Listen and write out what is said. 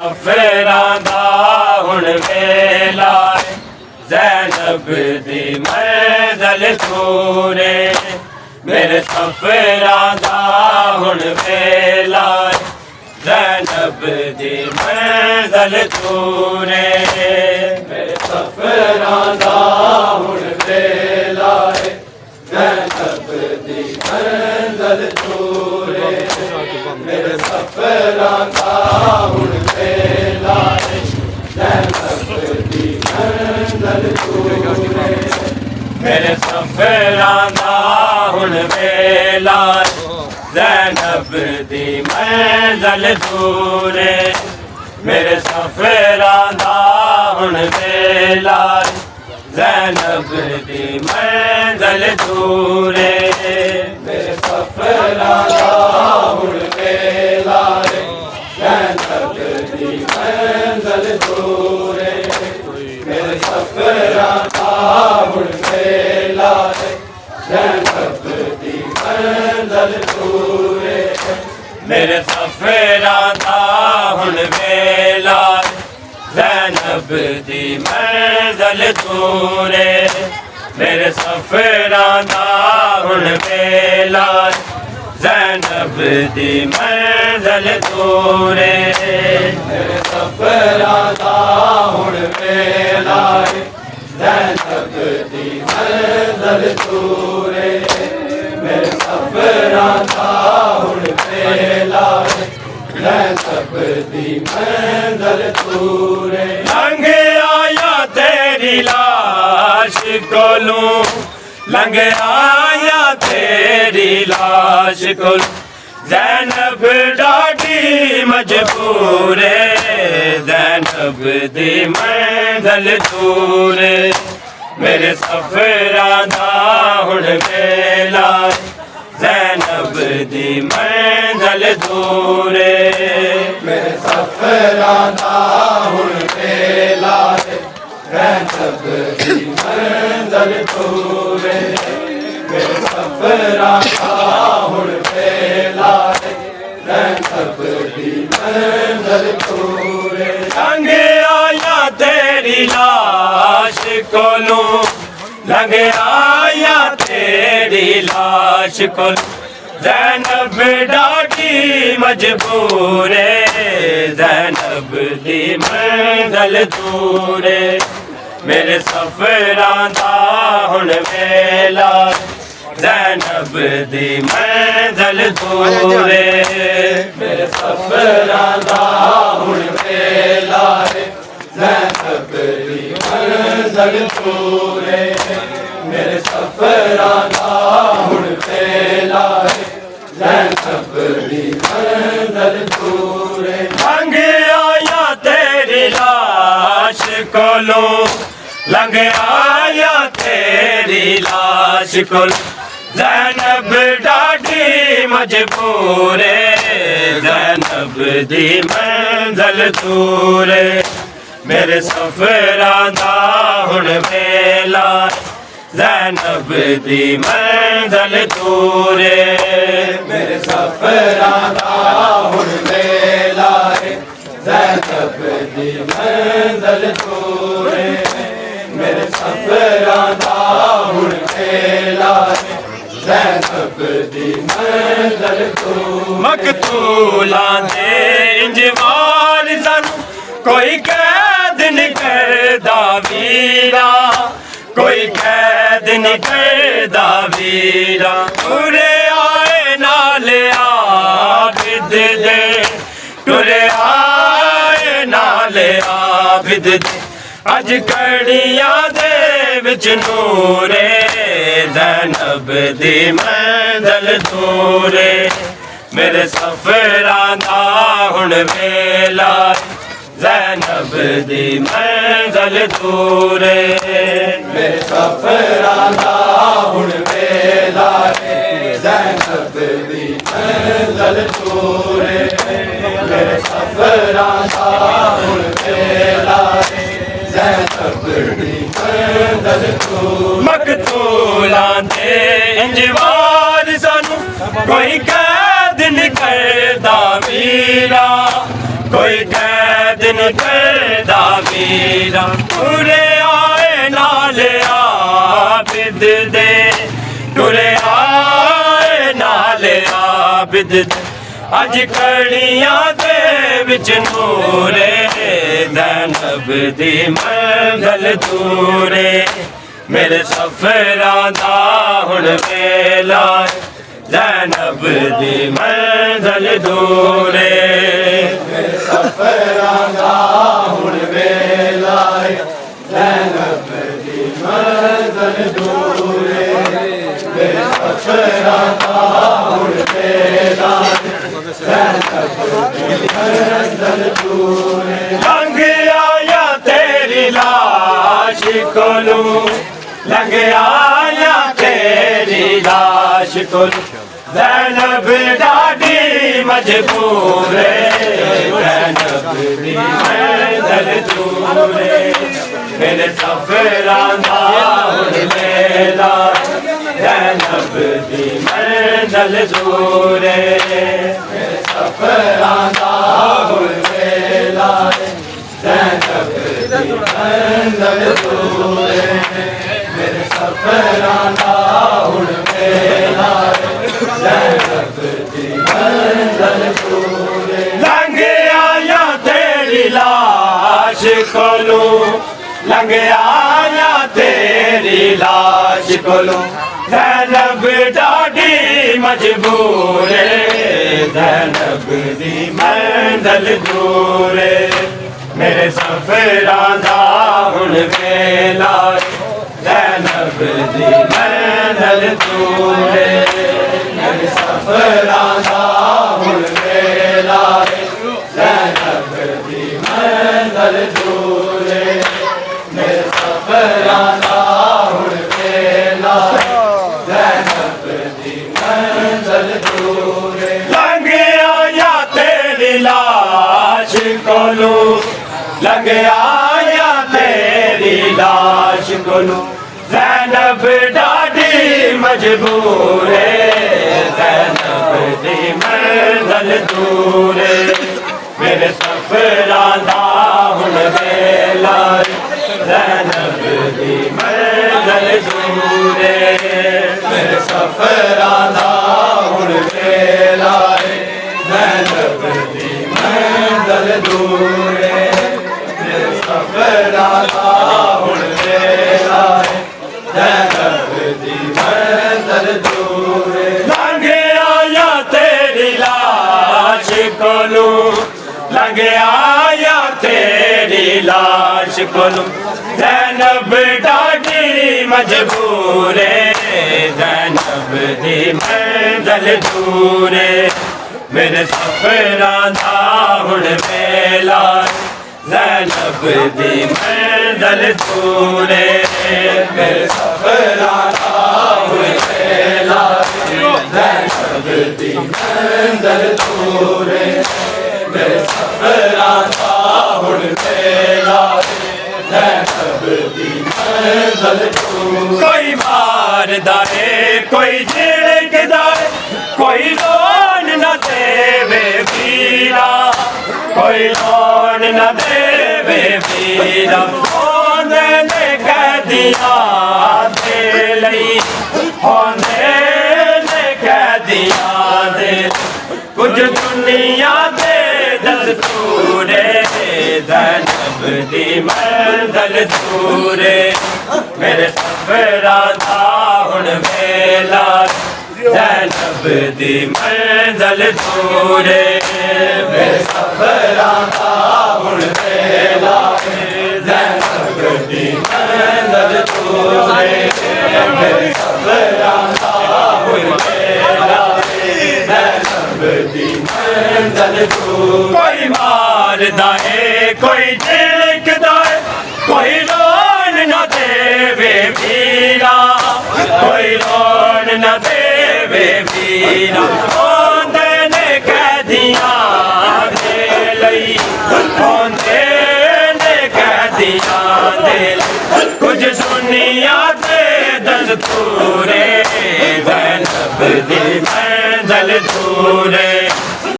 सफरां दा हुण वेला ज़ैनब दी मंज़िल तूरे मेरे सफरां दा हुण वेला ज़ैनब दी मंज़िल तूरे मेरे सफरां दा हुण वेला ज़ैनब दी मंज़िल तूरे मेरे सफरां दा हुण वेला ज़ैनब दी मंज़िल तूरे मेरे सफरां दा हुण वेला ज़ैनब दी मंज़िल तूरे मेरे सफरां दा हुण वेला ज़ैनब दी मंज़िल तूरे मेरे सफरां दा हुण वेला ज़ैनब दी मंज़िल तूरे मेरे सफरां दा हुण वेला ज़ैनब दी मंज़िल तूरे मेरे सफरां दा हुण वेला ज़ैनब दी मंज़िल तूरे मेरे सफरां दा हुण वेला ज़ैनब दी मंज़िल तूरे मेरे सफरां दा हुण वेला ज़ैनब दी मंज़िल तूरे मेरे सफरां दा हुण वेला ज़ैनब दी मंज़िल तूरे लंघ आया तेरी लाश कोलों लंघ आया तेरी लाश कोलों ज़ैनब डाडी मजबूर ज़ैनब दी मंज़िल तूरे मेरे सफरां दा हुण वेला ज़ैनब दी मंज़िल तूरे मेरे सफरां दा हुण वेला ज़ैनब दी मंज़िल तूरे मेरे सफरां दा हुण वेला ज़ैनब दी मंज़िल तूरे लंघ आया तेरी लाश कोलों लंघ आया तेरी लाश कोलों ज़ैनब डाडी मजबूर ज़ैनब दी मंज़िल तूरे मेरे सफरां दा हुण वेला ज़ैनब दी मंज़िल तूरे मेरे सफरां दा हुण वेला ज़ैनब दी मंज़िल तूरे मेरे सफरां दा हुण वेला ज़ैनब दी मंज़िल तूरे लंघ आया तेरी लाश कोलों लंघ आया तेरी लाश कोलों ज़ैनब डाडी मजबूर ज़ैनब दी मंज़िल तूरे मेरे सफरां दा हुण वेला ज़ैनब दी मंज़िल तूरे मेरे सफरां दा हुण वेला ज़ैनब दी मंज़िल तूरे मेरे सफरां दा हुण वेला ज़ैनब दी मंज़िल तूरे मकतूलां दे इंजवार सानू कोई कैद नहीं करदा वीरा कोई कैद नहीं करदा वीरा टुरे आए नाल आबिद दे टुरे आए नाल आबिद दे अज कड़ियां दे विच नूरे ज़ैनब दी मंज़िल तूरे मेरे सफरां दा हुण वेला ज़ैनब दी मंज़िल तूरे मेरे सफरां दा हुण वेला ज़ैनब दी मंज़िल तूरे मेरे सफरां दा हुण वेला ज़ैनब दी मंज़िल तूरे मकतूलां दे इंजवार सानू कोई कैद नहीं करदा वीरा कोई कैद नहीं करदा मीरा टुरे आए नाल आबिद दे टुरे आए नाल आबिद दे अज कड़ियां दे विच नूरे ज़ैनब दी मंज़िल दूरे मेरे सफरां दा हुण वेला ज़ैनब दी मंज़िल दूरे मेरे सफरां दा हुण वेला ज़ैनब दी मंज़िल दूरे मेरे सफरां दा हुण वेला ज़ैनब दी मंज़िल दूरे लंघ आया तेरी लाश कोलू लंघ आया तेरी लाश कोलू ज़ैनब डाडी मजबूर ज़ैनब दी मंज़िल दूरे मेरे सफरां दा हुण वेला ज़ैनब दी मंज़िल दूरे मेरे सफरां दा हुण वेला ज़ैनब दी मंज़िल दूरे मेरे सफरां दा हुण वेला ज़ैनब दी मंज़िल दूरे लंघ आया तेरी लाश कोलू लंघ आया तेरी लाश कोलू ज़ैनब डाडी मजबूर ज़ैनब दी मंज़िल दूरे मेरे सफरां दा हुण वेला ज़ैनब दी मंज़िल दूरे मेरे सफरां दा हुण वेला ज़ैनब दी मंज़िल दूरे मेरे सफरां दा हुण वेला ज़ैनब दी मंज़िल दूरे लंघ आया तेरी लाश कोलू लंघ आया तेरी लाश कोलू ज़ैनब डाडी मजबूर ज़ैनब दी मंज़िल दूरे मेरे सफरां दा हुण वेला ज़ैनब दी मंज़िल दूरे मेरे सफरां दा हुण वेला ज़ैनब दी मंज़िल दूरे मेरे सफरां दा हुण वेला ज़ैनब दी मंज़िल दूरे लंघ आया तेरी लाश कोलू लंघ आया तेरी लाश कोलू ज़ैनब डाडी मजबूर ज़ैनब दी मंज़िल दूरे मेरे सफरां दा हुण वेला ज़ैनब दी मंज़िल दूरे मेरे सफरां दा हुण वेला ज़ैनब दी मंज़िल दूरे मेरे सफरां दा हुण वेला ज़ैनब दी मंज़िल दूरे कोई मारदा है कोई झिड़कदा है कोई लोन न देवे वीरा कोई लोन न देवे वीरा होंदे ने कैदियां दे लई होंदे ने कैदियां दे कुछ दुनिया दे दस्तूरे ज़ैनब दी मंज़िल दूरे मेरे सफरां दा हुण वेला ज़ैनब दी मंज़िल दूरे मेरे सफरां दा हुण वेला ज़ैनब दी मंज़िल दूरे मेरे सफरां दा हुण वेला ज़ैनब दी मंज़िल दूरे कोई मारदा है कोई झिड़कदा है कोई लोन न देवे वीरा कोई लोन न देवे वीरा होंदे ने कैदियां दे लई होंदे ने कैदियां दे लई कुछ सुनिया दे दस्तूरे ज़ैनब दी मंज़िल दूरे